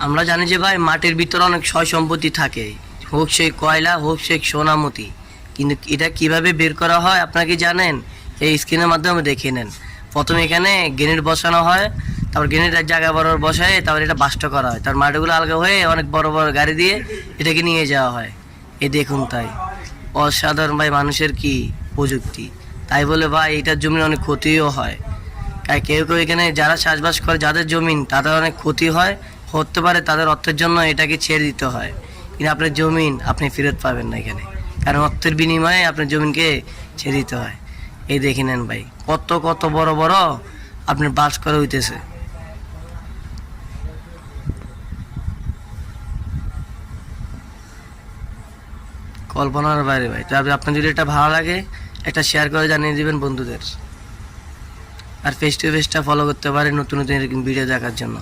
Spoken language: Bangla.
আমরা জানি যে ভাই মাটির ভিতরে অনেক সয় সম্পত্তি থাকে, হোক সে কয়লা হোক সে সোনামতি, কিন্তু এটা কিভাবে বের করা হয় আপনারা কি জানেন? এই স্ক্রিনের মাধ্যমে দেখে নেন। প্রথমে এখানে গ্রেনেড বসানো হয়, তারপর গ্রেনেডের জায়গা বড় বসায়, তারপর এটা বাস্ট করা হয়, তার মাটিগুলো আলগা হয়ে অনেক বড় বড় গাড়ি দিয়ে এটাকে নিয়ে যাওয়া হয়। এই দেখুন, তাই অসাধারণ ভাই মানুষের কি প্রযুক্তি। তাই বলে ভাই এটার জমির অনেক ক্ষতিও হয়। তাই কেউ কেউ এখানে যারা চাষবাস করে যাদের জমিন তাদের অনেক ক্ষতি হয়, হতে পারে তাদের অর্থের জন্য এটাকে ছেড়ে দিতে হয়, কিন্তু আপনার জমিন আপনি ফেরত পাবেন না এখানে, কারণ অর্থের বিনিময়ে আপনার জমিনকে ছেড়ে দিতে হয়। এই দেখে নেন ভাই কত কত বড় বড় আপনার বাস করে হইতেছে। কল্পনার বাইরে ভাই। তবে আপনার যদি এটা ভালো লাগে একটা শেয়ার করে জানিয়ে দিবেন বন্ধুদের, আর ফেস টু ফেসটা ফলো করতে পারেন নতুন নতুন এরকম ভিডিও দেখার জন্য।